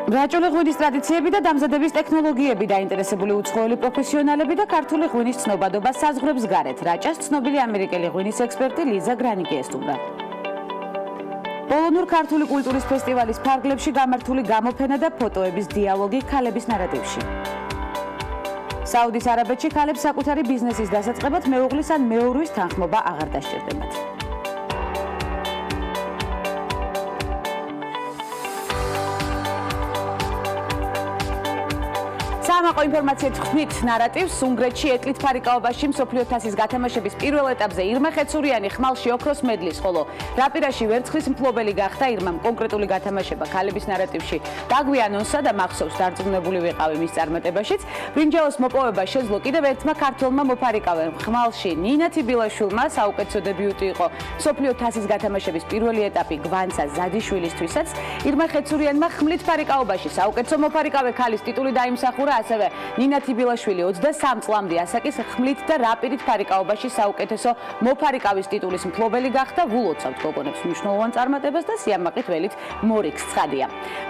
რაჭული ღვინის ტრადიციები და დამზადების ტექნოლოგიები დაინტერესებული უცხოელი პროფესიონალები და ქართული ღვინის ცნობადობა საზღვრებს გარეთ. რაჭას ცნობილი ამერიკელი ღვინის ექსპერტი ლიზა გრანიკი ესტუმრა. პოლონურ ქართული კულტურის ფესტივალის ფარგლებში გამართული გამოფენა და ფოტოების დიალოგი ქალების ნარატივში. საუდის არაბეთში ქალებს საკუთარი ბიზნესის დასაწყებად მეუღლის ან მეურვის თანხმობა აღარ დასჭირდებათ. სამაყო ინფორმაციით ხმით ნარატივს უნგრეთში ეტლით ფარიკაობაში მსოფლიო თასის გათამაშების პირველ ეტაპზე ირმა ხეცურიანი ხმალში ოქროს მედლის, ხოლო რაპირაში ვერცხლის მფლობელი გახდა. ირმამ კონკრეტული გათამაშება ქალების ნარატივში დაგვიანონსა და მახსოვს დარწმუნებული ვიყავი მის წარმატებაშიც. ბრინჯაოს მოპოვება შეძლო კიდევ ერთმა ქართველმა მოფარიკავემ ხმალში ნინა თიბილაშვილმა. საუკეთესო დებიუტი იყო მსოფლიო თასის გათამაშების პირველი ეტაპი გვანცა ზადიშვილისთვისაც. ირმა ხეცურიანმა ხმლით ფარიკაობაში საუკეთესო მოფარიკავე ქალის ტიტული დაიმსახურა. ასევე ნინა თიბილაშვილი 23 წლამდე ასაკის ხმლით და რაპირით ფარიკაობაში საუკეთესო მოფარიკავის ტიტულის მფლობელი გახდა. ვულოცავთ გოგონებს მნიშვნელოვან წარმატებას და სიამაყით ველით მორიგს ცხადია.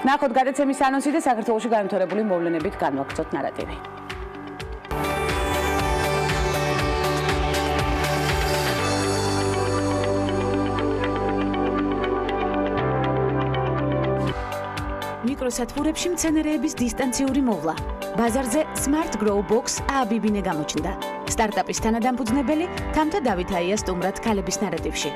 ნახოთ გადაცემის ანონსი და საქართველოში განვითარებული მოვლენებით განვაგრძოთ ნარატივი. მიკროსათბურებში მცენარეების დისტანციური მოვლა. ბაზარზე Smart Grow Box ააბიბინე გამოჩნდა. სტარტაპის თანადამფუძნებელი თამთა დავითაია სტუმრად ქალების ნარატივში.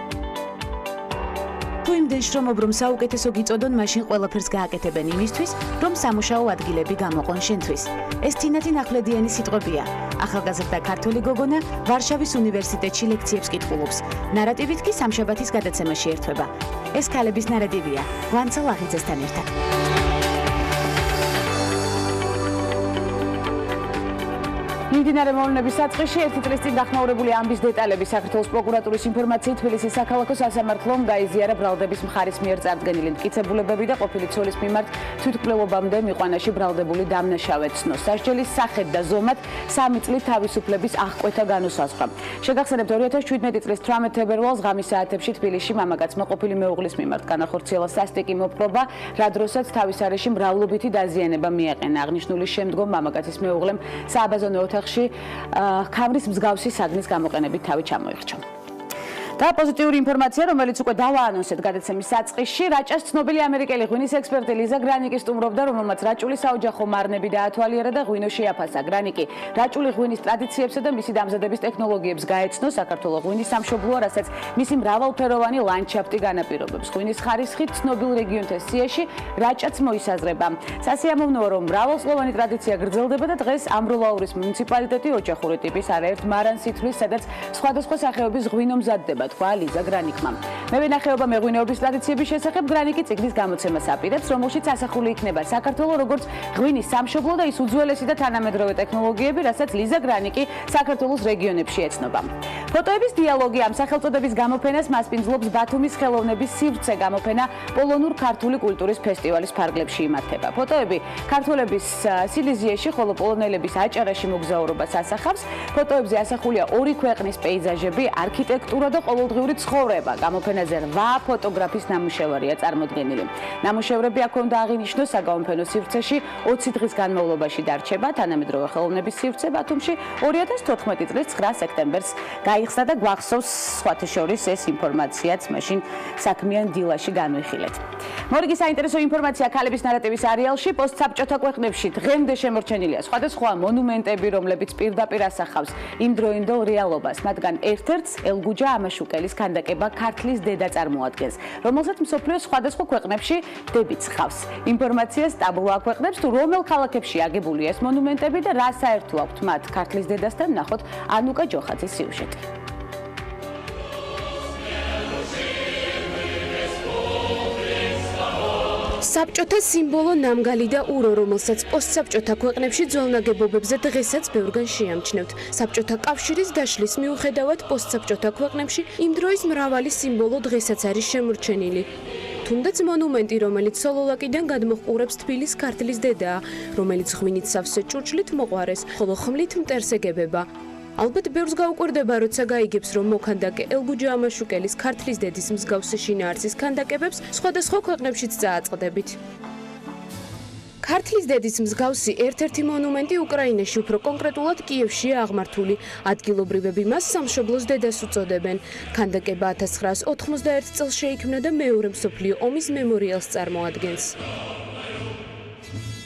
თუ იმდენს შრომობ, რომ საუკეთესო გიწოდონ, მაშინ ყველაფერს გააკეთებენ იმისთვის, რომ სამუშაო ადგილები გამოყონ შენთვის. ეს თინათინ ახვლედიანი სიტყვებია. ახალგაზრდა ქართველი გოგონა ვარშავის უნივერსიტეტში ლექციებს კითხულობს. ნარატივით კი სამშაბათის გადაცემაში ერთვება. ეს ქალების ნარატივია გვანცა ლაღიძესთან ერთად. მიმდინარე მოვლენების საწყისში ერთი წლის წინ დახმაურებული ამბის დეტალები საქართველოს პროკურატურის ინფორმაციით თბილისის საქალაქო სასამართლომ გაიზიარა ბრალდების მხარის მიერ წარდგენილი მტკიცებულებები და ყოფილი ცოლის მიმართ თვითმკვლელობამდე მიყვანაში ბრალდებული დამნაშავე ცნო. სასჯელის სახედ და ზომად 3 წლით თავისუფლების აღკვეთა განუსაზღვრა. შეგახსენებთ 2017 წლის 18 თებერვალს ღამის საათებში თბილისში მამაკაცმა ყოფილი მეუღლის მიმართ განახორციელა სასტიკი მოპყრობა, რა დროსაც თავის არეში მრავლობითი დაზიანება მიაყენა. აღნიშნული შემდგომ მამაკაცის მეუღლემ სააბაზონო ოთახში ქამრის მსგავსი საგნის გამოყენებით თავი ჩამოიხრჩა. და პოზიტიური ინფორმაცია, რომელიც უკვე დავაანონსეთ გადაცემის საწყისში, რაჭას ცნობილი ამერიკელი ღვინის ექსპერტი ლიზა გრანიკი სტუმრობდა, რომელმაც რაჭული საოჯახო მარნები დაათვალიერა და ღვინო შეაფასა. გრანიკი რაჭული ღვინის ტრადიციებსა და მისი დამზადების ტექნოლოგიებს გაეცნო. საქართველოს ღვინის სამშობლოა, რასაც მისი მრავალფეროვანი ლანდშაფტი განაპირობებს. ღვინის ხარისხი ცნობილ რეგიონთა სიაში რაჭაც მოისაზრება. სასიამოვნოა, რომ მრავალწლოვანი ტრადიცია გრძელდება და დღეს ამბროლაურის მუნიციპალიტეტი ოჯახური ტიპის არაერთ მარანს ითვლის, სადაც სხვადასხვა სახეობის ღვინო მზადდება. თქვა ლიზა გრანიკმა. მე ვენახეობა მეღვინეობის ტრადიციების შესახებ გრანიკი წიგნის გამოცემას აპირებს, რომელშიც ასახული იქნება საქართველოს როგორც ღვინის სამშობლო და ის უძველესი და თანამედროვე ტექნოლოგიები, რასაც ლიზა გრანიკი საქართველოს რეგიონებში ეცნობა. ფოტოების დიალოგი ამ სახელწოდების გამოფენას მასპინძლობს ბათუმის ხელოვნების სივრცე გამოფენა პოლონურ ქართული კულტურის ფესტივალის ფარგლებში იმართება. ფოტოები ქართველების სილიზიაში, ხოლო პოლონელების აჭარაში მოგზაურობას ასახავს. ფოტოებზე ასახულია ორი ქვეყნის პეიზაჟები, არქიტექტურა და ყოველდღიური ცხოვრება. გამოფენაზე 8 ფოტოგრაფის ნამუშევარია წარმოდგენილი. ნამუშევრები აქ უნდა აღინიშნოს საგამოფენო სივრცეში 20 დღის განმავლობაში დარჩება. თანამედროვე ხელოვნების სივრცე ბათუმში 2014 წლის 9 სექტემბერს გაიხსნა და გვახსოვს სხვათა შორის ეს ინფორმაციაც მაშინ საქმიან დილაში განვიხილეთ. მორიგი საინტერესო ინფორმაცია ქალების ნარატივის არეალში პოსტსაბჭოთა ქვეყნებში დღემდე შემორჩენილია სხვადასხვა მონუმენტები, რომლებიც პირდაპირ ასახავს იმდროინდელ რეალობას. მათგან ერთ-ერთს ელგუჯა ამაშუკელის ქანდაკება ქართლის დედა წარმოადგენს, რომელსაც მსოფლიოს სხვადასხვა ქვეყნებში დებიც ხავს. ინფორმაციას ტაბულა აქვეყნებს, თუ რომელ ქალაქებში აგებულია ეს მონუმენტები და რა საერთო აქვთ მათ ქართლის დედასთან, ნახოთ ანუკა ჯოხაძის სიუჟეტი. საბჭოთა სიმბოლო ნამგალი და ურო, რომელსაც პოსტსაბჭოთა ქვეყნებში ძველნაგებობებზე დღესაც ბევრგან შეამჩნევთ. საბჭოთა კავშირის დაშლის მიუხედავად პოსტსაბჭოთა ქვეყნებში იმ დროის მრავალი სიმბოლო დღესაც არის შემორჩენილი. თუნდაც მონუმენტი, რომელიც სოლოლაკიდან გადმოჰყურებს თბილის ქართლის დედაა, რომელიც ღვინით სავსე ჭურჭლით მოყვარეს, ხოლო ხმლით მტერს ეგებება. ალბათ ბევრს გაუკვირდება, როცა გაიგებს, რომ მოქანდაკე ელგუჯა ამაშუკელის ქართლის დედის მსგავსი შინაარსის ქანდაკებებს სხვადასხვა ქვეყნებშიც წააწყდებით. ქართლის დედის მსგავსი ერთ-ერთი მონუმენტი უკრაინაში, უფრო კონკრეტულად კიევშია აღმართული. ადგილობრივები მას სამშობლოს დედას უწოდებენ. ქანდაკება 1991 წელს შეიქმნა და მეორე მსოფლიო ომის მემორიალს წარმოადგენს.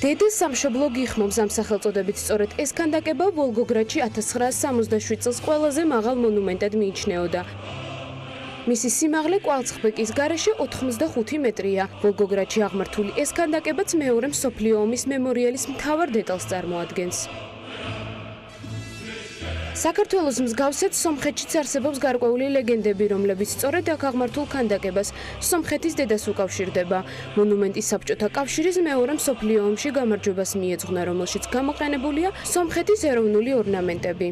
დედეს სამშობლო გიხმობს ამ სახელწოდებით, სწორედ ეს ქანდაკება ვოლგოგრადში 1967 წელს ყველაზე მაღალ მონუმენტად მიიჩნეოდა. მისი სიმაღლე კვალცხბეკის გარეშე 85 მეტრია. ვოლგოგრადში აღმართული ეს ქანდაკებაც მეორე მსოფლიო ომის მემორიალის მთავარ დეტალს წარმოადგენს. საქართველოს მსგავსად სომხეთშიც არსებობს გარკვეული ლეგენდები, რომლებიც სწორედ აქ აღმართულ ქანდაკებას სომხეთის დედას უკავშირდება. მონუმენტი საბჭოთა კავშირის მეორე მსოფლიო ომში გამარჯვებას მიეძღვნა, რომელშიც გამოყენებულია სომხეთის ეროვნული ორნამენტები.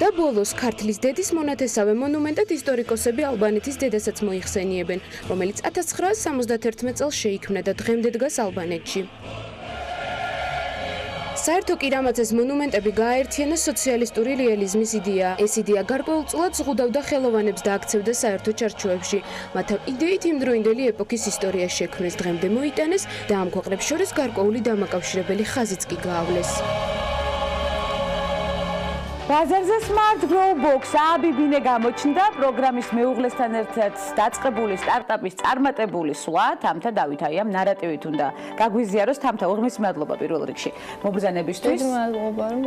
და ბოლოს ქართლის დედის მონათესავე მონუმენტად ისტორიკოსები ალბანეთის დედასაც მოიხსენიებენ, რომელიც 1971 წელს შეიქმნა და დღემდე დგას ალბანეთში. საერთო კი რამაც ეს მონუმენტები გააერთიანა სოციალისტური რეალიზმის იდეა. ეს იდეა გარკვეულწილად ზღუდავდა ხელოვანებს და აქცევდა საერთო ჩარჩოებში. მათ ამ იდეით იმდროინდელი ეპოქის ისტორია შექმნეს, დღემდე მოიტანეს და ამ ქვეყნებს შორის გარკვეული დამაკავშირებელი ხაზიც კი გაავლეს. ბაზარზე Smart Grow Box ააბიბინე გამოჩნდა პროგრამის მეუღლესთან ერთად დაწყებული სტარტაპის წარმატებული სვლა. თამთა დავით აი ამ ნარატივით უნდა გაგვიზიაროს. თამთა უღმის მადლობა პირველ რიგში მობრძანებისთვის.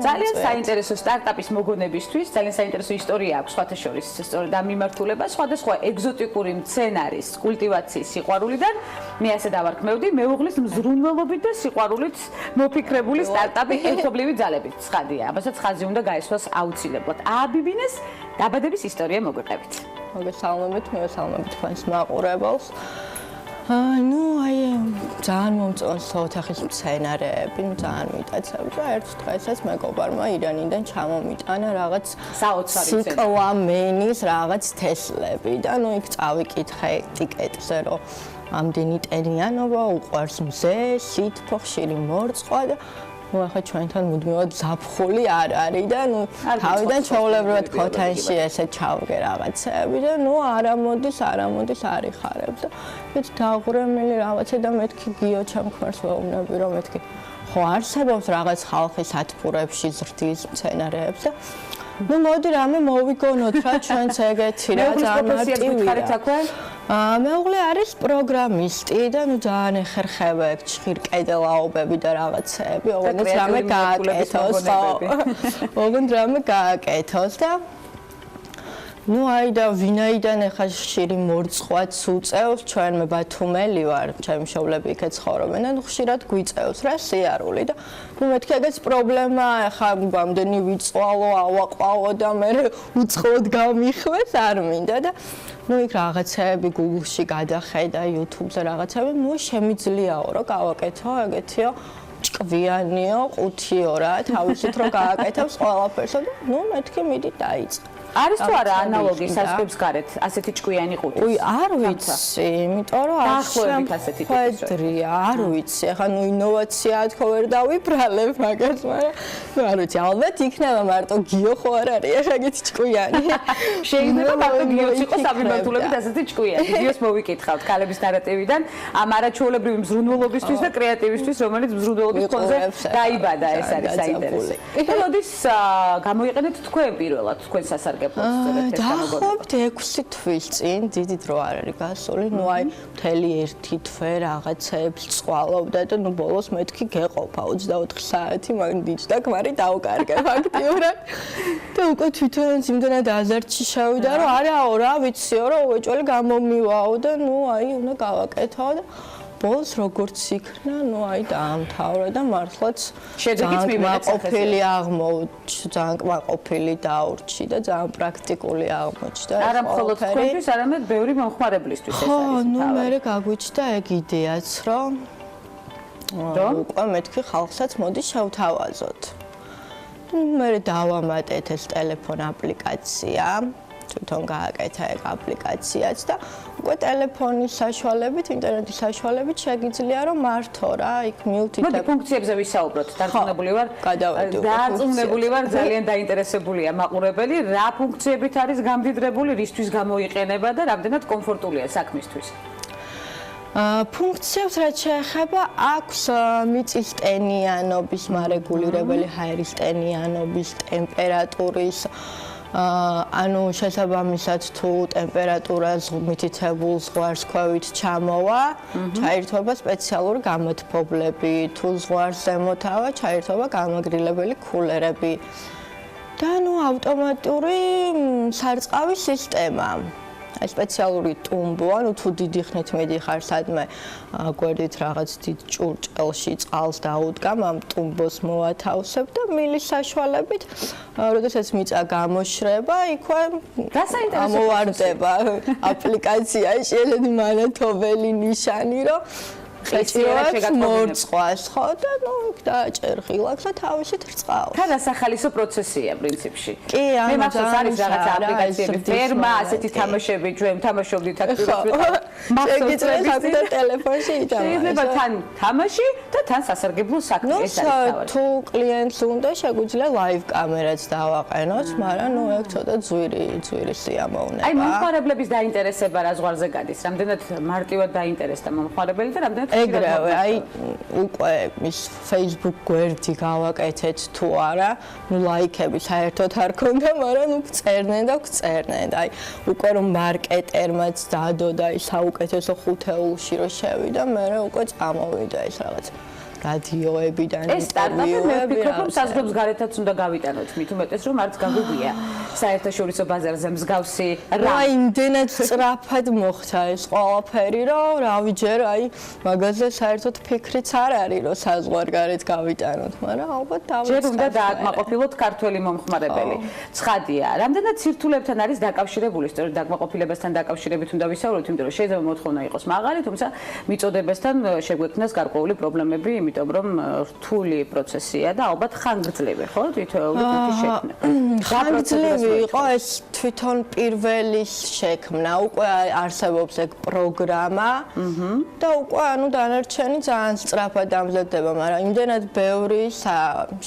ძალიან საინტერესო სტარტაპის მოგონებისთვის, ძალიან საინტერესო ისტორია აქვს სხვათა შორის სწორედ ამ მიმართულებას, სხვადასხვა ეგზოტიკური მცენარის კულტივაციის სიყვარულიდან. მე ასე დავარქმევდი მეუღლის მზრუნველობით და სიყვარულით მოფიქრებული სტარტაპი ერთობლივი ძალებით. ცხადია, ამასაც ხაზი უნდა გაესვას აუცილებლად. ააბიბინეს დაბადების ისტორია მოგვიყევით. მოგესალმებით, მივესალმებით თქვენს მაყურებელს. ძალიან მომწონს ოთახის მცენარეები, ძალიან მიტაცებ და ერთ დღესაც მეგობარმა ირანიდან ჩამომიტანა რაღაც სიკლამენის რაღაც თესლები და იქ წავიკითხე ეტიკეტზე, რომ ამდენი ტენიანობა უყვარს მზე, სითბო, ხშირი მორწყვა და ახლა ჩვენთან მუდმივად ზაფხული არ არის და თავიდან ჩვეულებრივად ქოთანში ესე ჩავგე რაღაცები და არა მოდის არ იხარებ და მეც დაღურემელი რაღაცა და მეთქი გიო ჩამქმარს ვეუბნები რომ მეთქი ხო არსებობს რაღაც ხალხის ათფურებში ზრდის მცენარეებს და მოდი რამე მოვიგონოთ რა ჩვენც ეგეთი რა წარმატებია. მეუღლე არის პროგრამისტი და ძალიან ეხერხება ეგ ჭხირ კედელაობები და რაღაცეები, ოღონდ რამე გააკეთოს და აი და ვინაიდან ეხა ხშირი მორწყვაც უწევს, ჩვენ მე ბათუმელი ვარ, ჩემი მშობლები იქ ცხოვრობენ და ხშირად გვიწევს რა სიარული და მეთქი ეგეც პრობლემაა, ეხა ამდენი ვიწვალო, ავაყავო და მე უცხოდ გამიხვეს, არ მინდა და იქ რაღაცეები Google-ში გადახედა, YouTube-ზე რაღაცეები, შემიძლიაო რა გავაკეთო ეგეთიო ჭკვიანიო, ყუთიო რა, თავისით რომ გააკეთებს ყველაფერსო და მეთქი მიდი დაიწყე. არის თუ არა ანალოგი საზღვრებს გარეთ ასეთი ჭკვიანი ყუთის? არ ვიცი, იმიტომ რომ დაახლოებით ასეთი ხედრია, არ ვიცი. ახლა ინოვაციაა თქო ვერ დავიბრალებ მაგას, მაგრამ არ ვიცი, ალბათ იქნება მარტო გიო ხო არ არის ახლა ეგეთი ჭკვიანი. შეიძლება მარტო გიოც იყოს ამიმართულებით ასეთი ჭკვიანი. გიოს მოვიკითხავთ ქალების ნარატივიდან ამ არაჩვეულებრივი მზრუნველობისთვის და კრეატივისთვის, რომელიც მზრუნველობის ფონზე დაიბადა, ეს არის საინტერესო. ელოდის გამოიყენეთ თქვენ პირველად თქვენ სასარგებლოდ. დაახლოებით 6 თვის წინ დიდი დრო არ არის გასული, აი მთელი 1 თვე რაღაცებს წვალობდა და ბოლოს მეთქი გეყოფა 24 საათი, მაგრამ დიჯდა ქმარი დავკარგე ფაქტიურად და უკვე თვითონაც იმდენად აზარტში შევიდა, რომ არაო რა ვიციო, რომ უეჭველი გამომივაო და აი უნდა გავაკეთო და ბოლოს როგორც იქნა, აი დაამთავრა და მართლაც კმაყოფილი აღმოჩნდა, კმაყოფილი დაურჩი და ძალიან პრაქტიკული აღმოჩნდა. არა მხოლოდ თქვენთვის, არამედ ბევრი მომხმარებლისთვის ეს არის. მე გაგვიჩნდა ეგ იდეაც, რომ უკვე მეთქი ხალხსაც მოდი შევთავაზოთ. მე დავამატეთ ეს ტელეფონ აპლიკაცია. თვითონ გააკეთა ეგ აპლიკაციაც და უკვე ტელეფონის საშუალებით, ინტერნეტის საშუალებით შეგიძლია რომ მართო რა, იქ მიუთითებ. მოდი ფუნქციებზე ვისაუბროთ. დარწმუნებული ვარ, ძალიან დაინტერესებულია მაყურებელი, რა ფუნქციებით არის გამდიდრებული, რისთვის გამოიყენება და რამდენად კომფორტულია საქმისთვის. ფუნქციებს რაც შეეხება აქვს მიწის ტენიანობის მარეგულირებელი ჰაერის ტენიანობის ტემპერატურის ანუ შესაბამისად თუ ტემპერატურა მითითებულ ზღვარს ქვევით ჩამოვა ჩაირთვება სპეციალური გამათბობლები თუ ზღვარს ზემოთავა ჩაირთვება გამაგრილებელი კულერები და ნუ ავტომატური სარწყავის სისტემა აი სპეციალური ტუმბო, ანუ თუ დიდი ხნით მიდიხარ სადმე გვერდით რაღაც დიდ ჭურჭელში წყალს დაუდგამ, ამ ტუმბოს მოვათავსებ და მილის საშუალებით, როდესაც მიწა გამოშრება, იქვე ამოვარდება აპლიკაციაში ესეთი მანათობელი ნიშანი, რომ ხეჭირებს მორწყვას, ხო და ნუ დააჭერ ღილაკს და თავისით რწყავს. თან ასახალისო პროცესია პრინციპში. კი, მე მახსოვს არის რაღაც აპლიკაციები, ფერმა, ასეთი თამაშები, ჩვენ თამაშობდით აქტიურად. მახსოვს საკუთარ ტელეფონში იტანა. შეიძლება თან თამაში და თან სასარგებლო საქმე ეს არის თავად. თუ კლიენტს უნდა შეგვიძლია ლაივ კამერაც დავაყენოთ, მაგრამ ნუ ეგ ცოტა ძვირი სიამოვნება. აი მომხმარებლების დაინტერესება რა ზღვარზე გადის, რამდენად მარტივად დაინტერესდა მომხმარებელი და რამდენად ეგრევე, აი უკვე ის Facebook გვერდი გავაკეთეთ თუ არა, ნუ ლაიქები საერთოდ არ ქონდა, მაგრამ ნუ გწერდნენ და გწერდნენ. აი უკვე რომ მარკეტერმაც დადო და ის საუკეთესო ხუთეულში რომ შევიდა, მე უკვე წამოვიდა ეს რაღაც რადიოებიდან ეს სტარტაპი მე ვფიქრობ რომ საზღვრებს გარეთაც უნდა გავიტანოთ, მით უმეტეს რომ არც გაგვიგია საერთაშორისო ბაზარზე მსგავსი რა. აი იმდენად სწრაფად მოხდა ეს ყველაფერი, რომ რავი ჯერ აი მაგაზე საერთოდ ფიქრიც არ არის, რომ საზღვარგარეთ გავიტანოთ, მაგრამ ალბათ დავიწყოთ. ჯერ უნდა დააკმაყოფილოთ ქართველი მომხმარებელი. ცხადია, რამდენად სირთულეებთან არის დაკავშირებული, სწორედ დაკმაყოფილებასთან დაკავშირებით უნდა ვისაუბროთ, იმიტომ რომ შეიძლება მოთხოვნა იყოს მაღალი, თუმცა მიწოდებასთან შეგვექმნას გარკვეული პრობლემები, იმიტომ რომ რთული პროცესია და ალბათ ხანგრძლივი, ხო, თითოეული კუთხის შექმნა. ხანგრძლივი იყო ეს თვითონ პირველის შექმნა, უკვე არსებობს ეგ პროგრამა და უკვე ანუ დანარჩენი ძალიან სწრაფად დამზადდება, მაგრამ იმდენად ბევრი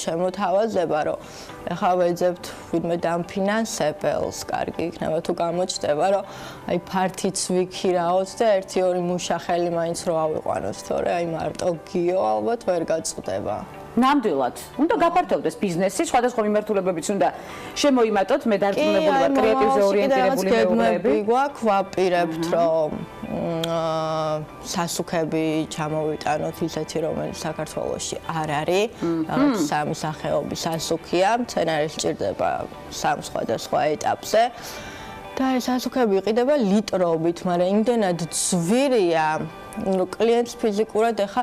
შემოთავაზება, რომ ეხლა ვეძებთ ვინმე დამფინანსებელს, კარგი იქნება თუ გამოჩნდება, რომ აი ფართიც ვიქირაოთ და 1-2 მუშახელი მაინც რო ავიყვანოთ, თორე აი მარტო გიო ალბათ ვერ გაწყდება. ნამდვილად, უნდა გაფართოვდეს ბიზნესი, სხვადასხვა მიმართულებებიც უნდა შემოიმატოთ, მე დარწმუნებული ვარ, კრეატივზე ორიენტირებული მეუღლეები. გვაქვს ვაპირებთ, რომ სასუქები ჩამოვიტანოთ ისეთი, რომელიც საქართველოში არ არის, რაღაც სამი სახეობის სასუქია, მცენარე სჭირდება 3 სხვადასხვა ეტაპზე. და ეს სასუქები იყიდება ლიტრობით, მაგრამ იმდენად ძვირია, რომ კლიენტს ფიზიკურად ეხა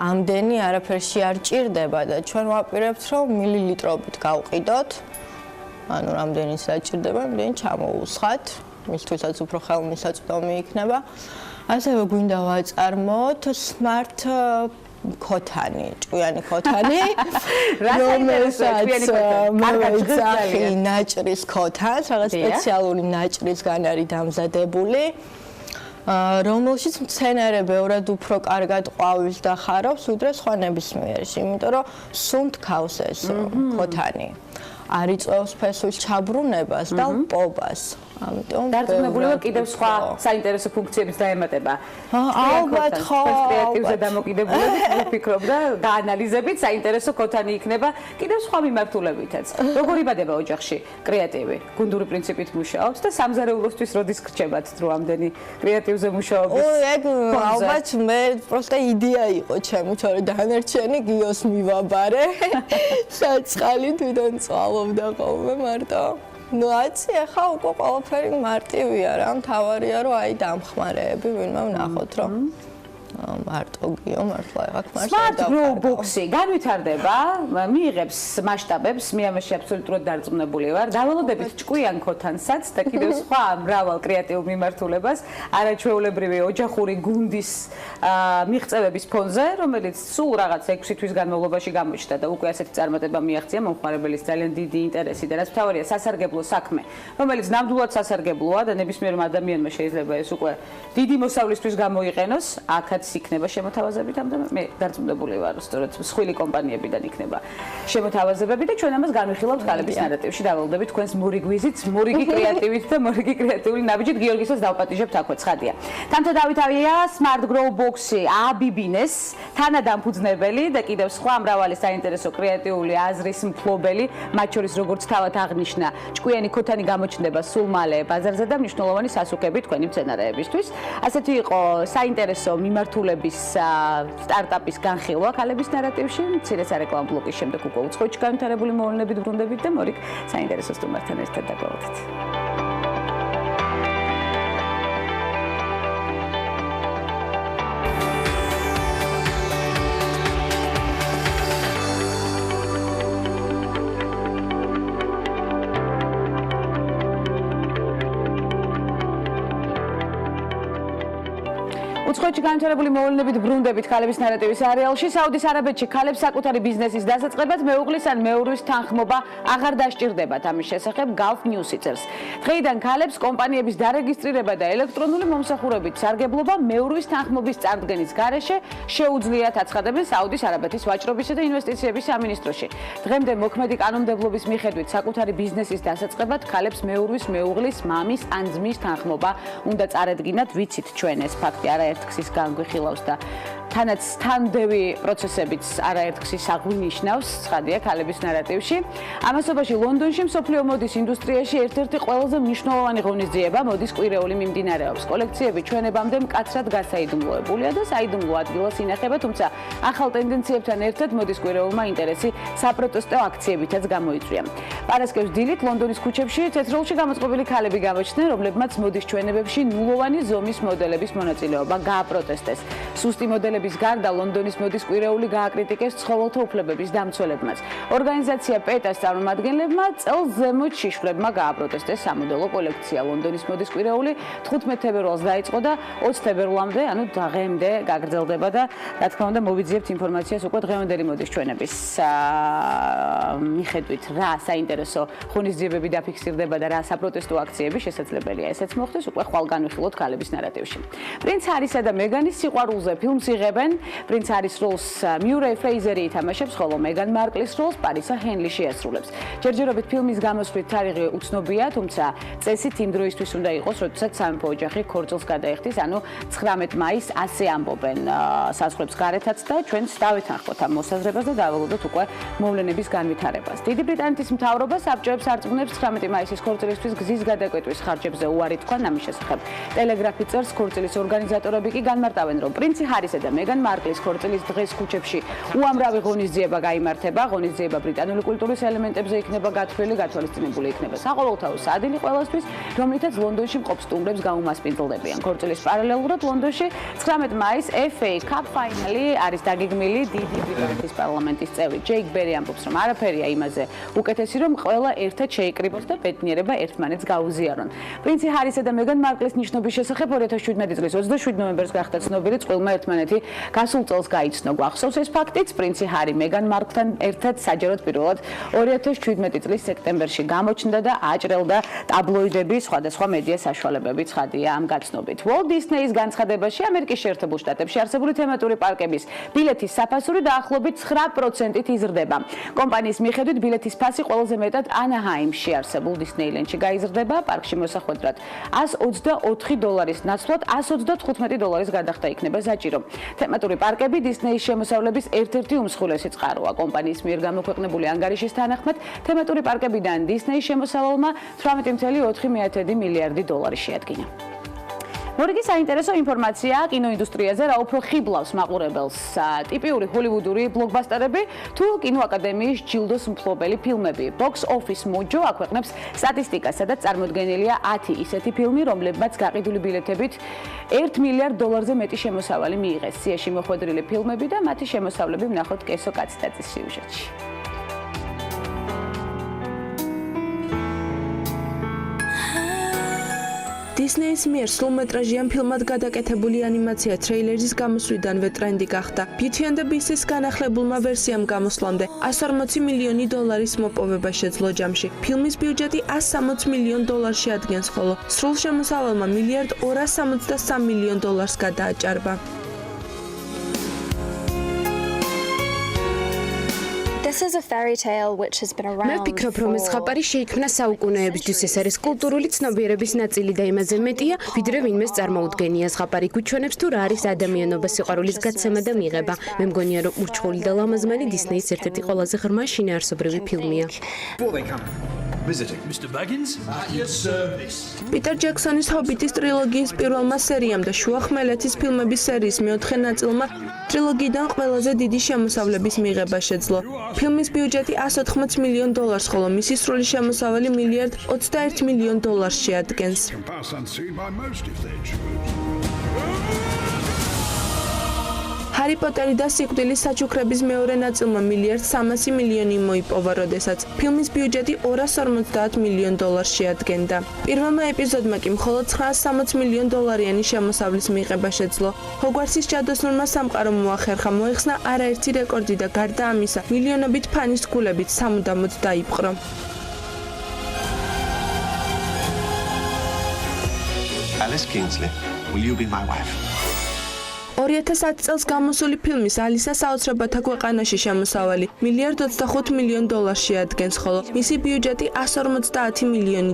ამდენი არაფერში არ ჭირდება და ჩვენ ვაპირებთ, რომ მილilitrობით გავყიდოთ. ანუ რამდენიც დაჭირდება, იმდენი ჩამოუსხათ. მისთვისაც უფრო ხელმისაწვდომი იქნება. ასევე გვინდა ვაწარმოოთ smart ქოთანი, ჭკვიანი ქოთანი, რომელსაც მოიცავი ნაჭრის ქოთანს, რაღაც სპეციალური ნაჭრისგან არის დამზადებული. რომელშიც მცენარე ბევრად უფრო კარგად ყვავის და ხარობს, ვიდრე სხვა ნებისმიერში, იმიტომ რომ სუნთ ქავს ეს ქოთანი. არ იწვევს ფესვის ჩაბრუნებას და პობას. ამიტომ დარწმუნებული ვარ კიდევ სხვა საინტერესო ფუნქციებიც დაემატება. ალბათ ხო, კრეატივზე დამოკიდებულებით ვფიქრობ და გაანალიზებით საინტერესო ქოთანი იქნება კიდევ სხვა მიმართულებითაც. როგორ იბადება ოჯახში კრეატივი? გუნდური პრინციპით მუშაობთ და სამზარეულოსთვის როდის გრჩებათ დრო ამდენი კრეატივზე მუშაობის? ეგ ალბათ მე პროსტა იდეა იყო ჩემი, თორე დანარჩენი გიოს მივაბარე. საწყალი თვითონ წვალობდა ხოლმე მარტო. ნუ აცი ახლა უკვე ყველაფერი მარტივია რა, მთავარია რომ აი დამხმარეები ვინმე ვნახოთ რომ მარტო გიო მართლა ეგ მარტო Smart Grow Box-ი განვითარდება, მიიღებს მასშტაბებს, მე ამაში აბსოლუტურად დარწმუნებული ვარ. დავალოდებით ჭკვიან ქოთანსაც და კიდევ სხვა მრავალ კრეატიულ მიმართულებას, არაჩვეულებრივი ოჯახური გუნდის მიღწევების ფონზე, რომელიც სულ რაღაც 6 თვის განმავლობაში გამოჩნდა და უკვე ასეთი წარმატება მიაღწია მომხმარებლის ძალიან დიდი ინტერესი და რაც მთავარია სასარგებლო საქმე, რომელიც ნამდვილად სასარგებლოა და ნებისმიერ ადამიანმა შეიძლება ეს უკვე დიდი მოსავლისთვის გამოიყენოს, აქაც რაც იქნება შემოთავაზებიდან და მე დარწმუნებული ვარ, სწორედ მსხვილი კომპანიებიდან იქნება შემოთავაზებები და ჩვენ ამას განვიხილავთ ქალების ნარატივში დავალდებით თქვენს მორიგვიზით, მორიგი კრეატივით და მორიგი კრეატიული ნაბიჯით გიორგისაც დავპატიჟებთ აქვე ცხადია. თანთა დავითავია Smart Grow Box-ი აბიბინეს თანადამფუძნებელი და კიდევ სხვა მრავალი საინტერესო კრეატიული აზრის მფლობელი, მათ შორის როგორც თავად აღნიშნა, ჭკვიანი ქოთანი გამოჩნდება სულ მალე ბაზარზე და მნიშვნელოვანი სასუქები თქვენი მცენარეებისთვის. ასეთი იყო საინტერესო მიმართულების სტარტაპის განხილვა ქალების ნარატივში. მცირე სარეკლამო ბლოკის შემდეგ უკვე უცხოეთში განვითარებული მოვლენებით ბრუნდებით და მორიგ საინტერესო სტუმართან ერთად დაგვალოდეთ. უცხოეთში განვითარებული მოვლენებით ბრუნდებით ქალების ნარატივის არეალში. საუდის არაბეთში ქალებს საკუთარი ბიზნესის დასაწყებად მეუღლის ან მეურვის თანხმობა აღარ დასჭირდებათ. ამის შესახებ Gulf News წერს. დღეიდან ქალებს კომპანიების დარეგისტრირება და ელექტრონული მომსახურებით სარგებლობა მეურვის თანხმობის წარდგენის გარეშე შეუძლიათ, აცხადებენ საუდის არაბეთის ვაჭრობისა და ინვესტიციების სამინისტროში. დღემდე მოქმედი კანონმდებლობის მიხედვით საკუთარი ბიზნესის დასაწყებად ქალებს მეურვის, მეუღლის, მამის ან ძმის თანხმობა უნდა წარედგინათ. ვიცით ჩვენ ეს ფაქტი არაერთ ქსის განგვიხილავს და თანაც თანდევი პროცესებიც არაერთ ქსის აღვინიშნავს, ცხადია ქალების ნარატივში. ამასობაში ლონდონში მსოფლიო მოდის ინდუსტრიაში ერთ-ერთი ყველაზე მნიშვნელოვანი ღონისძიება მოდის კვირეული მიმდინარეობს. კოლექციები ჩვენებამდე მკაცრად გასაიდუმლოებულია და საიდუმლო ადგილას ინახება, თუმცა ახალ ტენდენციებთან ერთად მოდის კვირეულმა ინტერესი საპროტესტო აქციებითაც გამოიწვია. პარასკევს დილით ლონდონის ქუჩებში თეთროლში გამოწყობილი ქალები გამოჩნდნენ, რომლებმაც მოდის ჩვენებებში ნულოვანი ზომის მოდელების მონაწილეობა გააპროტესტეს. სუსტი მოდელების გარდა ლონდონის მოდის კვირეული გააკრიტიკეს ცხოველთა უფლებების დამცველებმაც. ორგანიზაცია პეტას წარმომადგენლებმა წელს ზემოთ შიშვრებმა გააპროტესტეს სამოდელო კოლექცია. ლონდონის მოდის კვირეული 15 თებერვალს დაიწყო და 20 თებერვლამდე, ანუ დღემდე გაგრძელდება და რა თქმა უნდა მოვიძიებთ ინფორმაციას უკვე დღევანდელი მოდის ჩვენების მიხედვით რა საინტერესო ღონისძიებები დაფიქსირდება და რა საპროტესტო აქციები შესაძლებელია ესეც მოხდეს უკვე ხვალ განვიხილოთ ქალების ნარატივში. პრინც ჰარისა და მეგანის სიყვარულზე ფილმს იღებენ. პრინც ჰარის როლს მიურეი ფრეიზერი ითამაშებს, ხოლო მეგან მარკლის როლს პარისა ჰენლი შეასრულებს. ჯერჯერობით ფილმის გამოსვლის თარიღი უცნობია, თუმცა წესით იმ დროისთვის უნდა იყოს, როდესაც სამეფო ოჯახი ქორწილს გადაიხდის, ანუ 19 მაისს ასე ამბობენ საზღვრებს გარეთაც და ჩვენც დავეთანხმოთ ამ მოსაზრებას და დავალოდოთ უკვე მოვლენების განვითარებას. დიდი ბრიტანეთის მთავრობა საბჭოებს არწმუნებს 19 მაისის ქორწილისთვის გზის გადაკვეტვის ხარჯებზე უარი თქვა ამის შესახებ. ტელეგრაფი წერს, ქორწილის ორგანიზატორები კი განმარტავენ, რომ პრინცი ჰარისა და მეგან მარკლის ქორწილის დღეს ქუჩებში უამრავი ღონისძიება გაიმართება. ღონისძიება ბრიტანული კულტურის ელემენტებზე იქნება გათვლილი, გათვალისწინებული იქნება საყოველთაო სადილი ყველასთვის, რომლითაც ლონდონში მყოფ სტუმრებს გაუმასპინძლდებიან. ქორწილის პარალელურად ლონდონში 19 მაისს FA Cup ფაინალი არის დაგეგმილი. დიდი ბრიტანეთის პარლამენტის წევრი ჯეიკ ბერი ამბობს, რომ არაფერია იმაზე უკეთესი, რომ ყველა ერთად შეიკრიბოს და ბედნიერება ერთმანეთს გაუზიარონ. პრინცი ჰარისა და მეგან მარკლის ნიშნობის შესახებ 2017 წლის 27 ნოემბერს გახდა ცნობილი, წყვილმა ერთმანეთი გასულ წელს გაიცნო. გვახსოვს ეს ფაქტიც, პრინცი ჰარი მეგან მარკლთან ერთად საჯაროდ პირველად 2017 წლის სექტემბერში გამოჩნდა და აჭრელდა ტაბლოიდები, სხვადასხვა მედია საშუალებები ცხადია ამ გაცნობით. Walt Disney-ის განცხადებაში ამერიკის შეერთებულ შტატებში არსებული თემატური პარკების ბილეთის საფასური დაახლოებით 9%-ით იზრდება. კომპანიის მიხედვით ბილეთის ფასი ყველაზე მეტად ანაჰაიმში არსებულ დისნეილენდში გაიზრდება, პარკში მოსახვედრად $124 ნაცვლად $195 გადახდა იქნება საჭირო. თემატური პარკები დისნეის შემოსავლების ერთ-ერთი უმსხვილესი წყაროა. კომპანიის მიერ გამოქვეყნებული ანგარიშის თანახმად, თემატური პარკებიდან დისნეის შემოსავალმა $18.4 მილიარდი შეადგინა. მორიგი საინტერესო ინფორმაცია კინოინდუსტრიაზე, რა უფრო ხიბლავს მაყურებელს ტიპიური ჰოლივუდური ბლოკბასტერები თუ კინოაკადემიის ჯილდოს მფლობელი ფილმები. Box Office Mojo აქვეყნებს სტატისტიკას, სადაც წარმოდგენილია 10 ისეთი ფილმი, რომლებმაც გაყიდული ბილეთებით $1 მილიარდზე მეტი შემოსავალი მიიღეს. სიაში მოხვედრილი ფილმები და მათი შემოსავლები ვნახოთ კესო კაციტაცის სიუჟეტში. Disney-ის მიერ სრულმეტრაჟიან ფილმად გადაკეთებული ანიმაცია თრეილერის გამოსვლიდანვე ტრენდი გახდა. Beauty and the Beast-ის განახლებულმა ვერსიამ გამოსვლამდე $140 მილიონი მოპოვება შეძლო ჯამში. ფილმის ბიუჯეტი $160 მილიონ ადგენს, ხოლო სრულ შემოსავალმა $1.263 მილიარდ გადააჭარბა. This is a fairy tale which has been around. მე ვფიქრობ, რომ ეს ზღაპარი შეიქმნა საუკუნეებისთვის. ეს არის კულტურული ცნობიერების ნაწილი და იმაზე მეტია, ვიდრე ვინმეს წარმოუდგენია. ზღაპარი გვიჩვენებს თუ რა არის ადამიანობა, სიყვარულის გაცემა და მიღება. მე მგონია, რომ ურჩხული და ლამაზმანი დისნეის ერთ-ერთი ყველაზე ღრმა შინაარსობრივი ფილმია. Visiting Mr. Baggins? Yes, sir. პიტერ ჯექსონის ჰობიტის ტრილოგიის პირველმა სერიამ და შუახმელეთის ფილმების სერიის მეოთხე ნაწილმა ტრილოგიიდან ყველაზე დიდი შემოსავლების მიღება შეძლო. ფილმის ბიუჯეტი $180 მილიონ, ხოლო მისი სრული შემოსავალი $1.21 მილიარდ შეადგენს. ჰარი პოტერი და სიკვდილის საჩუქრების მეორე ნაწილმა $1.3 მილიარდი მოიპოვა, როდესაც ფილმის ბიუჯეტი $250 მილიონ შეადგენდა. პირველმა ეპიზოდმა კი მხოლოდ $960 მილიონ შემოსავლის მიღება შეძლო. ჰოგვარტსის ჯადოსნურმა სამყარომ მოახერხა მოეხსნა არაერთი რეკორდი და გარდა ამისა, მილიონობით ფანის გულებით სამუდამოდ დაიპყრო. Alice Kingsley, will you be my wife? 2010 წელს გამოსული ფილმის ალისა საოცრებათა ქვეყანაში შემოსავალი $1.25 მილიონ შეადგენს, ხოლო მისი ბიუჯეტი $150 მილიონი.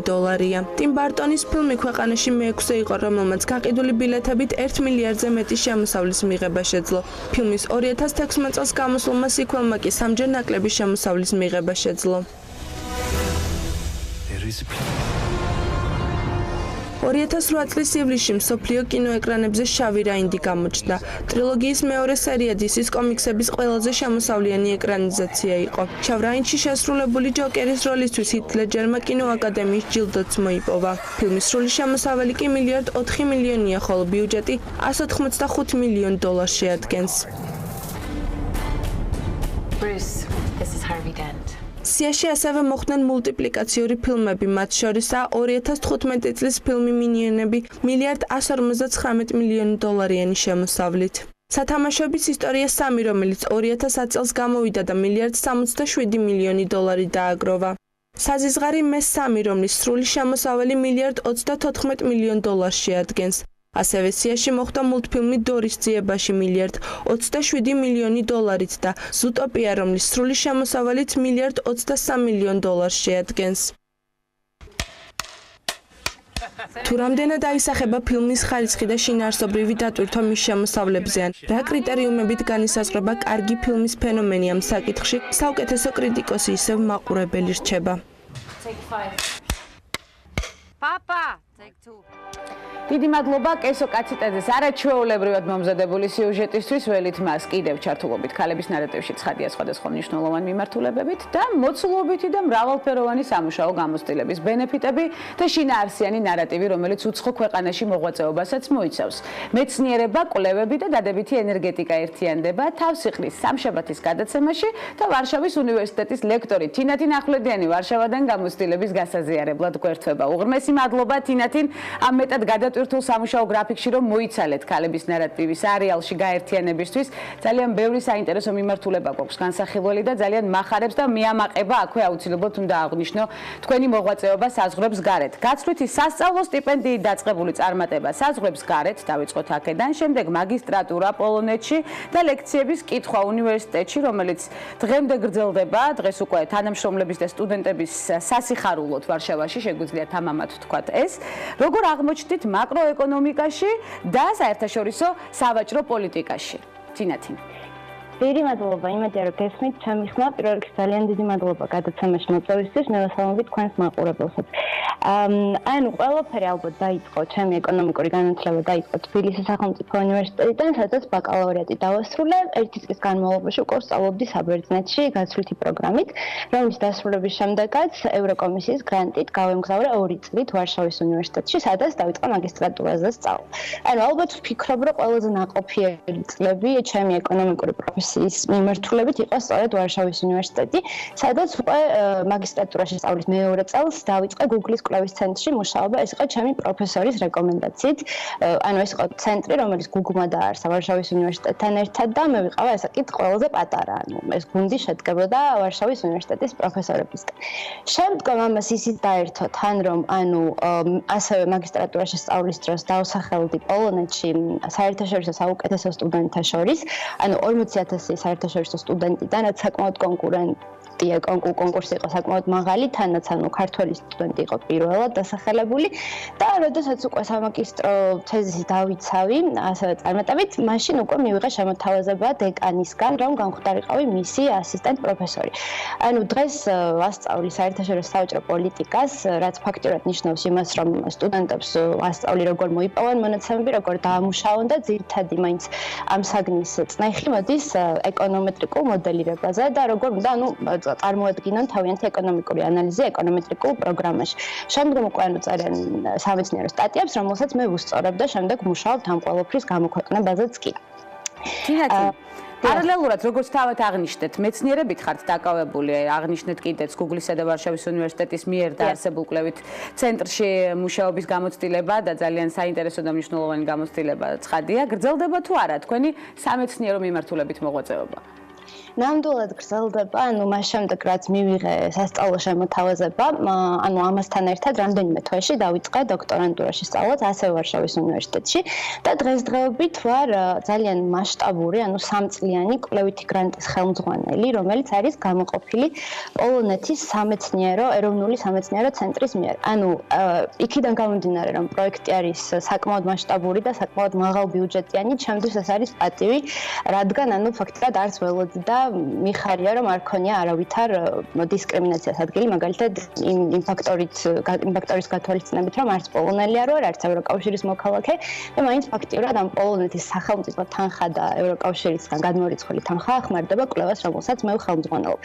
ტიმ ბარტონის ფილმი ქვეყანაში მეექვსე იყო, რომელმაც გაყიდული ბილეთებით $1 მილიარდზე მეტი შემოსავლის მიღება შეძლო. ფილმის 2016 წელს გამოსულმა სიკველმა კი სამჯერ ნაკლები შემოსავლის მიღება შეძლო. 2008 წლის ივლისში მსოფლიო კინოეკრანებზე შავი რაინდი გამოჩნდა. ტრილოგიის მეორე სერია DC-ის კომიქსების ყველაზე შემოსავლიანი ეკრანიზაცია იყო. შავ რაინდში შესრულებული ჯოკერის როლისთვის ჰით ლეჯერმა კინოაკადემიის ჯილდოც მოიპოვა. ფილმის სრული შემოსავალი კი $1.4 მილიონია, ხოლო ბიუჯეტი $185 მილიონ შეადგენს. Bruce, this is Harvey Dent. სიაში ასევე მოხდნენ მულტიპლიკაციური ფილმები, მათ შორისაა 2015 წლის ფილმი მინიონები $1.159 მილიონ შემოსავლით. სათამაშოების ისტორია 3, რომელიც 2010 წელს გამოვიდა და $1.67 მილიონ დააგროვა. საზიზღარი მე-3, რომლის სრული შემოსავალი $1.34 მილიონ შეადგენს. ასევე სიაში მოხდა მულტფილმი დორის ძიებაში $1.27 მილიონ და ზუტოპია, რომლის სრული შემოსავალიც $1.23 მილიონ შეადგენს. თუ რამდენად აისახება ფილმის ხარისხი და შინაარსობრივი დატვირთვა მის შემოსავლებზე, რა კრიტერიუმებით განისაზღვრება კარგი ფილმის ფენომენი ამ საკითხში, საუკეთესო კრიტიკოსი ისევ მაყურებელი რჩება. Papa, take 2. დიდი მადლობა კესო კაციტაძეს არაჩვეულებრივად მომზადებული სიუჟეტისთვის. ველით მას კიდევ ჩართულობით ქალების ნარატივში ცხადია სხვადასხვა მნიშვნელოვანი მიმართულებებით და მოცულობითი და მრავალფეროვანი სამუშაო გამოცდილების ბენეფიტები და შინაარსიანი ნარატივი, რომელიც უცხო ქვეყანაში მოღვაწეობასაც მოიცავს. მეცნიერება, კვლევები და დადებითი ენერგეტიკა ერთიანდება თავს იყრის სამშაბათის გადაცემაში და ვარშავის უნივერსიტეტის ლექტორი თინათინ ახვლედიანი ვარშავადან გამოცდილების გასაზიარებლად გვერდება. უღრმესი მადლობა თინათინ ამ მეტად გადატვირთულ სამუშაო გრაფიკში, რომ მოიცალეთ ქალების ნარატივის არეალში გაერთიანებისთვის. ძალიან ბევრი საინტერესო მიმართულება გვაქვს განსახილველი და ძალიან მახარებს და მიამაყება აქვე აუცილებლად უნდა აღვნიშნო თქვენი მოღვაწეობა საზღვრებს გარეთ. გაცვლითი სასწავლო სტიპენდიით დაწყებული წარმატება საზღვრებს გარეთ დავიწყოთ აქედან, შემდეგ მაგისტრატურა პოლონეთში და ლექციების კითხვა უნივერსიტეტში, რომელიც დღემდე გრძელდება. დღეს უკვე თანამშრომლების და სტუდენტების სასიხარულოდ ვარშავაში შეგვიძლია თამამად ვთქვათ ეს. როგორ აღმოჩნდით მაკროეკონომიკაში და საერთაშორისო სავაჭრო პოლიტიკაში. თინათინ. დიდი მადლობა იმედია რომ გესმით ჩემი ხმა პირველ რიგში ძალიან დიდი მადლობა გადაცემაში მოწვევისთვის მევასალმებით თქვენს მაყურებელსაც. ანუ ყველაფერი ალბათ დაიწყო ჩემი ეკონომიკური განათლება დაიწყო თბილისის სახელმწიფო უნივერსიტეტიდან, სადაც ბაკალავრიატი დავასრულე. 1 წლის განმავლობაში უკვე სწავლობდი საბერძნეთში გაცვლითი პროგრამით, რომლის დასრულების შემდეგაც ევროკომისიის გრანტით გავემგზავრე 2 წლით ვარშავის უნივერსიტეტში, სადაც დავიწყე მაგისტრატურაზე სწავლა. ანუ ალბათ ვფიქრობ რომ ყველაზე ნაყოფიერი წლები ჩემი ეკონომიკური პროფესიის მიმართულებით იყო სწორედ ვარშავის უნივერსიტეტი, სადაც უკვე მაგისტრატურაში სწავლის მეორე წელს დავიწყე Google-ის კვლევის ცენტრში მუშაობა. ეს იყო ჩემი პროფესორის რეკომენდაციით. ანუ ეს იყო ცენტრი, რომელიც Google-მა დააარსა ვარშავის უნივერსიტეტთან ერთად და მე ვიყავ ესე კი ყველაზე პატარა. ანუ ეს გუნდი შედგებოდა ვარშავის უნივერსიტეტის პროფესორებისგან. შემდგომ ამას ისიც დაერთო თან, რომ ანუ ასევე მაგისტრატურაში სწავლის დროს დავსახელდი პოლონეთში საერთაშორისო საუკეთესო სტუდენტთა შორის, ანუ 40,000 უახლესი საერთაშორისო სტუდენტიდან, რაც საკმაოდ კონკურსი იყო საკმაოდ მაღალი, თანაც ქართველი სტუდენტი იყო პირველად დასახელებული და როდესაც უკვე სამაგისტრო თეზისი დავიცავი, ასევე წარმატებით, მაშინ უკვე მივიღე შემოთავაზება დეკანისგან, რომ გამხდარიყავი მისი ასისტენტ პროფესორი. ანუ დღეს ვასწავლი საერთაშორისო საბჭო პოლიტიკას, რაც ფაქტიურად ნიშნავს იმას, რომ სტუდენტებს ვასწავლი როგორ მოიპოვონ მონაცემები, როგორ დაამუშავონ და ძირითადი მაინც ამ საგნის წნეხი მოდის ეკონომეტრიკულ მოდელირებაზე და როგორ უნდა წარმოადგინონ თავიანთი ეკონომიკური ანალიზი ეკონომეტრიკულ პროგრამაში. შემდგომ უკვე წერენ სამეცნიერო სტატიებს, რომელსაც მე ვუსწორებ და შემდეგ ვმუშაობ ამ ყველაფრის გამოქვეყნებაზეც კი. პარალელურად, როგორც თავად აღნიშნეთ, მეცნიერებით ხართ დაკავებული, აღნიშნეთ კიდეც გუგლისა და ვარშავის უნივერსიტეტის მიერ დაარსებულ კვლევით ცენტრში მუშაობის გამოცდილება და ძალიან საინტერესო და მნიშვნელოვანი გამოცდილება ცხადია. გრძელდება თუ არა თქვენი სამეცნიერო მიმართულებით მოღვაწეობა? ნამდვილად გრძელდება, მას შემდეგ რაც მივიღე სასწავლო შემოთავაზება, ამასთან ერთად რამდენიმე თვეში დავიწყე დოქტორანტურაში სწავლას ასევე ვარშავის უნივერსიტეტში და დღესდღეობით ვარ ძალიან მასშტაბური, სამწლიანი კვლევითი გრანტის ხელმძღვანელი, რომელიც არის გამოყოფილი პოლონეთის ეროვნული სამეცნიერო ცენტრის მიერ. იქიდან გამომდინარე, რომ პროექტი არის საკმაოდ მასშტაბური და საკმაოდ მაღალბიუჯეტიანი, ჩემთვის ეს არის პატივი, რადგან ფაქტობრივად არც ველოდდა მიხარია, რომ არ ქონია არავითარ დისკრიმინაციას ადგილი, მაგალითად იმ ფაქტორის გათვალისწინებით, რომ არც პოლონელი არ ვარ, არც ევროკავშირის მოქალაქე და მაინც ფაქტიურად ამ პოლონეთის სახელმწიფო თანხა და ევროკავშირისგან გადმორიცხული თანხა ახმარდება კვლევას, რომელსაც მე ვხელმძღვანელობ.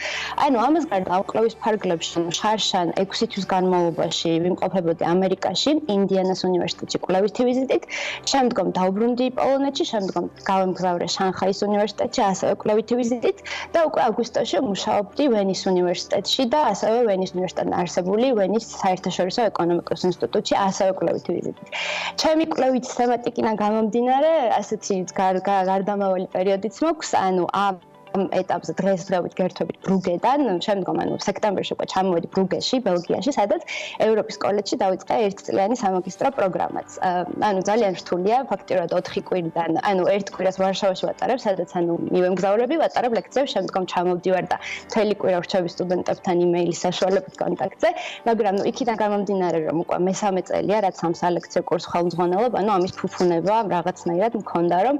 ამას გარდა ამ კვლევის ფარგლებში შარშან 6 თვის განმავლობაში ვიმყოფებოდი ამერიკაში, ინდიანას უნივერსიტეტში კვლევითი ვიზიტით, შემდგომ დავბრუნდი პოლონეთში, შემდგომ გავემგზავრე შანხაის უნივერსიტეტში, ასევე კვლევითი ვიზიტით და უკვე აგვისტოში მუშაობდი ვენის უნივერსიტეტში და ასევე ვენის უნივერსიტეტთან არსებული ვენის საერთაშორისო ეკონომიკის ინსტიტუტში ასევე კვლევითი ვიზიტით. ჩემი კვლევითი თემატიკიდან გამომდინარე, ასეთი გარდამავალი პერიოდიც მაქვს, ამ ეტაპზე დღესდღეობით გერთობით ბრუგედან, შემდგომ სექტემბერში უკვე ჩამოვედი ბრუგეში, ბელგიაში, სადაც ევროპის კოლეჯში დავიწყე ერთწლიანი სამაგისტრო პროგრამაც. ძალიან რთულია, ფაქტიურად 4 კვირიდან, 1 კვირას ვარშავაში ვატარებ, სადაც მივემგზავრები, ვატარებ ლექციებს, შემდგომ ჩამოვდივარ და მთელი კვირა ვრჩები სტუდენტებთან იმეილის საშუალებით კონტაქტზე, მაგრამ იქიდან გამომდინარე, რომ უკვე მესამე წელია, რაც ამ სალექციო კურსს ხელმძღვანელობ, ამის ფუფუნება რაღაცნაირად მქონდა, რომ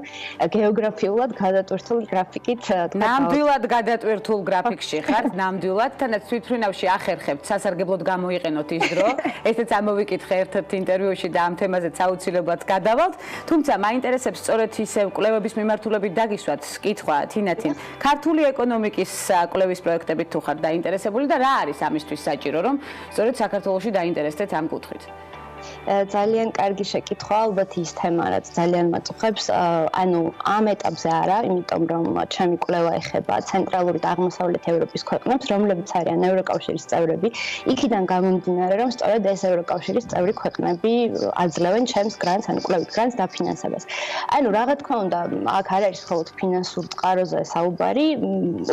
გეოგრაფიულად გადატვირთული გრაფიკით ნამდვილად გადატვირთულ გრაფიკში ხართ, ნამდვილად, თანაც თვითმფრინავში ახერხებთ სასარგებლოდ გამოიყენოთ ის დრო. ესეც ამოვიკითხე ერთ-ერთ ინტერვიუში და ამ თემაზეც აუცილებლად გადავალთ. თუმცა მაინტერესებს სწორედ ისევ კვლევების მიმართულებით დაგისვათ კითხვა თინათინ. ქართული ეკონომიკის კვლევის პროექტებით თუ ხართ დაინტერესებული და რა არის ამისთვის საჭირო, რომ სწორედ საქართველოში დაინტერესდეთ ამ კუთხით? ძალიან კარგი შეკითხვა, ალბათ ის თემა, რაც ძალიან მაწუხებს, ამ ეტაპზე არა, იმიტომ რომ ჩემი კვლევა ეხება ცენტრალური და აღმოსავლეთ ევროპის ქვეყნებს, რომლებიც არიან ევროკავშირის წევრები. იქიდან გამომდინარე, რომ სწორედ ეს ევროკავშირის წევრი ქვეყნები აძლევენ ჩემს გრანტს, კვლევით გრანტს დაფინანსებას. რა თქმა უნდა, აქ არ არის მხოლოდ ფინანსურ წყაროზე საუბარი,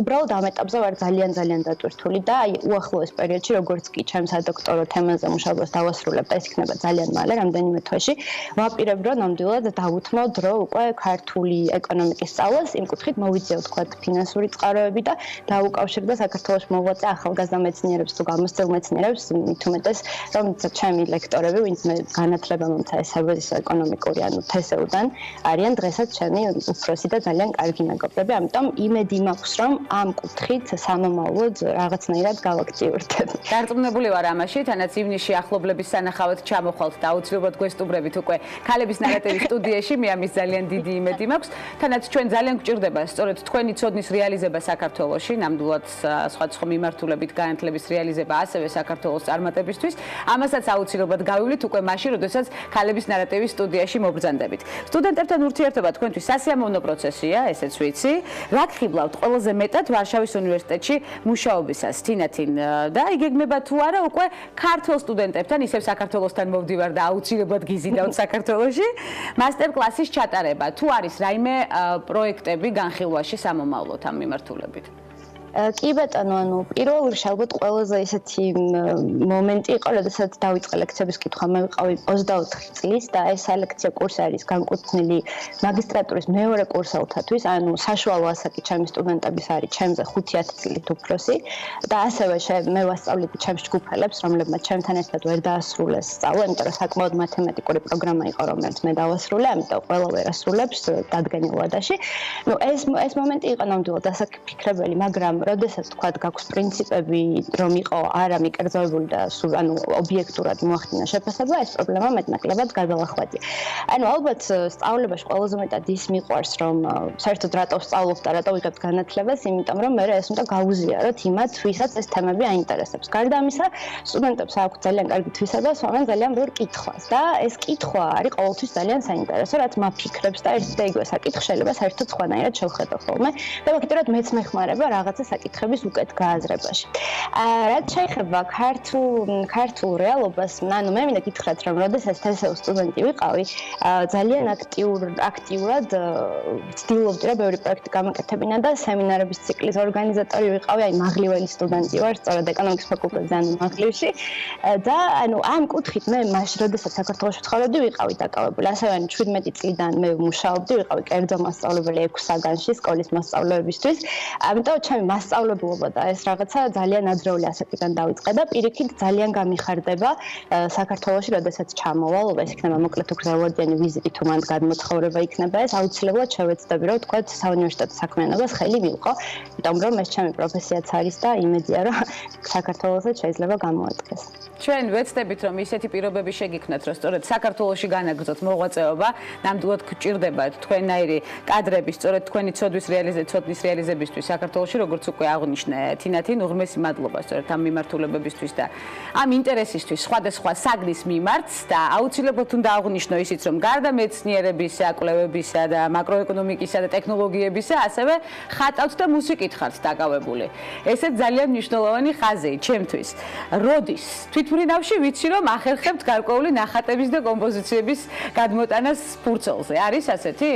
უბრალოდ ამ ეტაპზე ვარ ძალიან დატვირთული და უახლოეს პერიოდში, როგორც კი ჩემს სადოქტორო თემაზე მუშაობას დავასრულებ და ეს იქნება ძალიან მალე, რამდენიმე თვეში, ვაპირებ, რომ ნამდვილად დავუთმო დრო უკვე ქართული ეკონომიკის სწავლას, იმ კუთხით მოვიძიო თქვა ფინანსური წყაროები და დავუკავშირდა საქართველოს მოღვაწე ახალგაზრდა მეცნიერებს თუ გამოცდილ მეცნიერებს, მით უმეტეს, რომ ჩემი ლექტორები, ვინც მე განათლება მომცა ესაბის ეკონომიკური, თესეუდან, არიან დღესაც ჩემი უფროსი და ძალიან კარგი მეგობრები, ამიტომ იმედი მაქვს, რომ ამ კუთხით სამომავლოდ რაღაცნაირად გავაქტიურდებ. დარწმუნებული ვარ ამაში, თანაც ივნისში ახლობლების სანახავად ჩამოხვალთ და აუცილებლად გვესტუმრებით უკვე ქალების ნარატივის სტუდიაში, მე ამის ძალიან დიდი იმედი მაქვს. თანაც ჩვენ ძალიან გვჭირდება სწორედ თქვენი ცოდნის რეალიზება საქართველოში, ნამდვილად სხვადასხვა მიმართულებით განათლების რეალიზება ასევე საქართველოს წარმატებისთვის. ამასაც აუცილებლად გავივლით უკვე მაშინ, როდესაც ქალების ნარატივის სტუდიაში მობრძანდებით. სტუდენტებთან ურთიერთობა თქვენთვის სასიამოვნო პროცესია, ესეც ვიცი. რა გხიბლავთ ყველაზე მეტად ვარშავის უნივერსიტეტში მუშაობისას, თინათინ და იგეგმება თუ არა უკვე ქართულ სტუდენტებთან, ისევ საქართველოსთან მოვდივარ და აუცილებლად გიზიდავთ საქართველოში, მასტერ-კლასის ჩატარება. თუ არის რაიმე პროექტები განხილვაში სამომავლოდ ამ მიმართულებით? კი ბატონო, ანუ პირველ რიგში ალბათ ყველაზე ისეთი მომენტი იყო, როდესაც დავიწყე ლექციების კითხვა. მე ვიყავი 24 წლის და ეს სალექციო კურსი არის განკუთვნილი მაგისტრატურის მეორე კურსელთათვის, ანუ საშუალო ასაკი ჩემი სტუდენტების არის ჩემზე 5-10 წლით უფროსი და ასევე მე ვასწავლები ჩემს ჯგუფელებს, რომლებმაც ჩემთან ერთად ვერ დაასრულეს სწავლა, იმიტომ რომ საკმაოდ მათემატიკური პროგრამა იყო, რომელიც მე დავასრულე, ამიტომ ყველა ვერ ასრულებს დადგენილ ვადაში. ნუ ეს მომენტი იყო ნამდვილად დასაფიქრებელი, მაგრამ როდესაც თქვა გაქვს პრინციპები, რომ იყო არა მიკერძოებული და ანუ ობიექტურად მოახდინა შეფასება, ეს პრობლემა მეტნაკლებად გადალახვედი. ანუ ალბათ სწავლებაში ყველაზე მეტად ის მიყვარს, რომ საერთოდ რატო ვსწავლობ და რატო ვიღებ განათლებას, იმიტომ რომ მე ეს უნდა გავუზიაროთ იმათ, ვისაც ეს თემები აინტერესებს. გარდა ამისა, სტუდენტებს აქვს ძალიან კარგი თვისება, სვამენ ძალიან ბევრ კითხვას და ეს კითხვა არის ყოველთვის ძალიან საინტერესო, რაც მაფიქრებს და ერთ და იგივე საკითხი შეიძლება საერთოდ სხვანაირად შევხედო ხოლმე და ფაქტობრივად მეც მეხმარება რაღაცა საკითხების უკეთ გააზრებაში. რაც შეეხება ქართულ რეალობას, ანუ მე მინდა გითხრათ, რომ როდესაც თესეულ სტუდენტი ვიყავი, ძალიან აქტიურად ვცდილობდი, რომ ბევრი პროექტი გამაკეთებინა და სემინარების ციკლის ორგანიზატორი ვიყავი, აი მაღლიველი სტუდენტი ვარ, სწორედ ეკონომიკის ფაკულტეტზე, ანუ მაღლივში. და ანუ ამ კუთხით მე მაშინ, როდესაც საქართველოში ვცხოვრობდი, ვიყავი დაკავებული. ასევე ანუ 17 წლიდან მე მუშაობდი, ვიყავი კერძო მასწავლებელი 6 საგანში სკოლის მასწავლებლებისთვის. ამიტომ ჩემი მასწავლებლობა და ეს რაღაცა ძალიან ადრეული ასაკიდან დავიწყე და პირიქით ძალიან გამიხარდება საქართველოში, როდესაც ჩამოვალ, ეს იქნება მოკლედ უგრძელოვანი ვიზიტი თუ მანდ გადმოცხოვრება იქნება, ეს აუცილებლად შევეცდები, რომ თქვა საუნივერსიტეტო საქმიანობას ხელი მივყო, იმიტომ რომ ეს ჩემი პროფესიაც არის და იმედია, რომ საქართველოსაც შეიძლება გამოადგეს. ჩვენ ვეცდებით, რომ ისეთი პირობები შეგიქმნათ, რომ სწორედ საქართველოში განაგრძოთ მოღვაწეობა, ნამდვილად გჭირდება თქვენაირი კადრები, სწორედ თქვენი ცოდნის რეალიზებისთვის საქართველოში, როგორც უკვე აღნიშნე თინათინ, უღრმესი მადლობა სწორედ ამ მიმართულებებისთვის და ამ ინტერესისთვის სხვადასხვა საგნის მიმართს და აუცილებლად უნდა აღნიშნო ისიც, რომ გარდა მეცნიერებისა, კვლევებისა და მაკროეკონომიკისა და ტექნოლოგიებისა, ასევე ხატავთ და მუსიკით ხართ დაკავებული. ესეც ძალიან მნიშვნელოვანი ხაზია ჩემთვის. როდის თვითმფრინავში ვიცი, რომ ახერხებთ გარკვეული ნახატების და კომპოზიციების გადმოტანას ფურცელზე. არის ასეთი?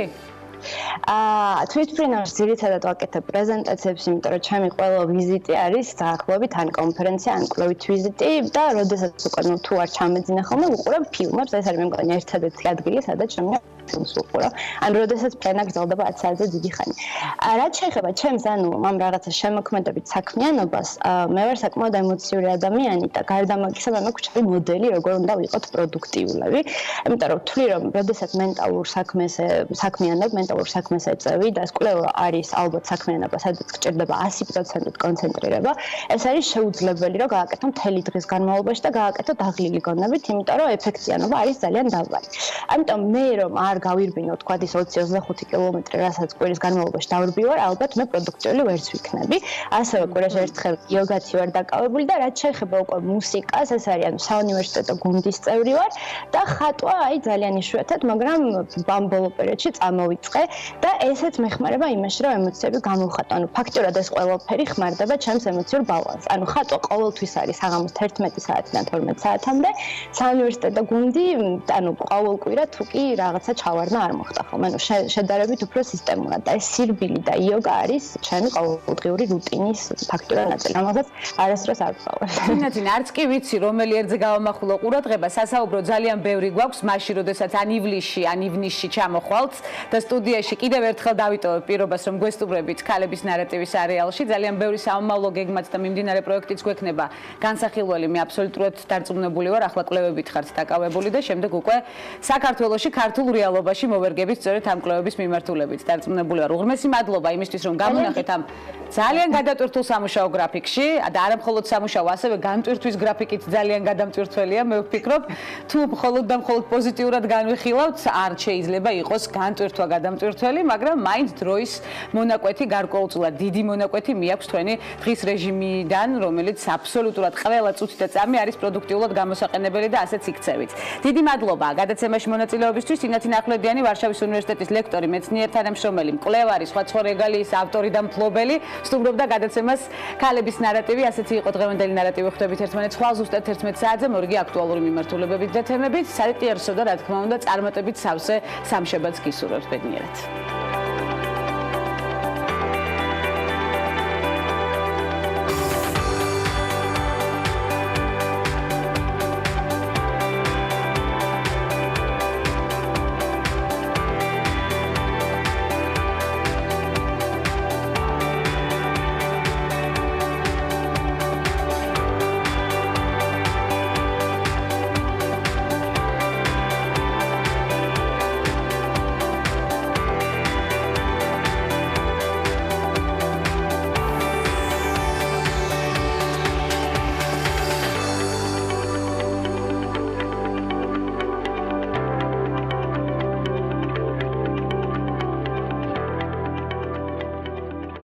თვითმფრინავში ძირითადად ვაკეთებ პრეზენტაციებს, იმიტომ რომ ჩემი ყველა ვიზიტი არის დაახლოებით ან კონფერენცია, ან კვლევით ვიზიტი და როდესაც უკვე თუ არ ჩამეძინა ხოლმე ვუყურებ ფილმებს, ეს არის მე მგონი ერთადერთი ადგილი, სადაც შემიძლია ფილმს ვუყურო. ან როდესაც ფრენა გრძელდება 10 საათზე დიდი ხანი. რაც შეეხება ჩემს ანუ ამ რაღაცა შემოქმედებით საქმიანობას, მე ვარ საკმაოდ ემოციური ადამიანი და გარდა მაგისა მე გვჭირდება მოდელი, როგორ უნდა ვიყოთ პროდუქტიულები. იმიტომ რომ ვთვლი, რომ როდესაც მენტალურ საქმეს ეწევი და ეს კვლევა არის ალბათ საქმიანობა, სადაც გჭირდება 100% კონცენტრირება. ეს არის შეუძლებელი, რომ გააკეთო მთელი დღის განმავლობაში და გააკეთო დაღლილი გონებით, იმიტომ რომ ეფექტიანობა არის ძალიან დაბალი. ამიტომ მე რომ არ გავირბინო თქვა ის 20-25 კილომეტრი, რასაც კვირის განმავლობაში დავირბივარ, ალბათ მე პროდუქტიული ვერც ვიქნები. ასევე კვირაში ერთხელ იოგათი ვარ დაკავებული და რაც შეეხება უკვე მუსიკას, ეს არის ანუ საუნივერსიტეტო გუნდის წევრი ვარ და ხატვა აი ძალიან იშვიათად, მაგრამ ამ ბოლო პერიოდში წამოვიწყე და ესეც მეხმარება იმაში, რომ ემოციები გამოვხატო. ანუ ფაქტობრივად ეს ყველაფერი ხმარდება ჩემს ემოციურ ბალანსს. ანუ ხატვა ყოველთვის არის საღამოს 11 საათიდან 12 საათამდე. საუნივერსიტეტო გუნდი, ანუ ყოველ კვირა თუ კი რაღაცა ჩავარდა არ მოხდა ხოლმე. ანუ შედარებით უფრო სისტემურად და ეს სირბილი და იოგა არის ჩემი ყოველდღიური რუტინის ფაქტობრივად ნაწილი, რომელსაც არასდროს არ ვწავებ. თინათინ, არც კი ვიცი, რომელი ერთზე გავამახვილო ყურადღება, სასაუბრო ძალიან ბევრი გვაქვს, მაშინ როდესაც ან ივნისში ჩამოხვალთ და სტუდიაში კიდევ ერთხელ დავიტოვებ პირობას, რომ გვესტუმრებით ქალების ნარატივის არეალში. ძალიან ბევრი საომავლო გეგმაც და მიმდინარე პროექტიც გვექნება განსახილველი. მე აბსოლუტურად დარწმუნებული ვარ, ახლა კვლევებით ხართ დაკავებული და შემდეგ უკვე საქართველოში ქართულ რეალობაში მოვერგებით სწორედ ამ კვლევების მიმართულებით. დარწმუნებული ვარ. უღრმესი მადლობა იმისთვის, რომ გამონახეთ ამ ძალიან გადატვირთულ სამუშაო გრაფიკში და არა მხოლოდ სამუშაო, ასევე განტვირთვის გრაფიკით ძალიან გადამტვირთველია. მე ვფიქრობ, თუ მხოლოდ და მხოლოდ პოზიტიურად განვიხილავთ, არ შეიძლება იყოს განტვირთვა გადამტვირთველი, მაგრამ მაინც დროის მონაკვეთი გარკვეულწილად დიდი მონაკვეთი მიაქვს თქვენი დღის რეჟიმიდან, რომელიც აბსოლუტურად ყველა წუთი და წამი არის პროდუქტიულად გამოსაყენებელი და ასეც იქცევით. დიდი მადლობა გადაცემაში მონაწილეობისთვის. თინათინ ახვლედიანი, ვარშავის უნივერსიტეტის ლექტორი, მეცნიერ თანამშრომელი, მკვლევარი, სხვა რეგალიის ავტორი და მფლობელი, სტუმრობდა გადაცემას ქალების ნარატივი. ასეთი იყო დღევანდელი ნარატივი. ხვდებით ერთმანეთს ხვალ ზუსტად 11 საათზე, მორიგი აქტუალური მიმართულებებით და თემებით, საერთიარსო და რა თქმა უნდა წარმატებით სავსე სამშაბათს გისურვებთ ბედნიერად.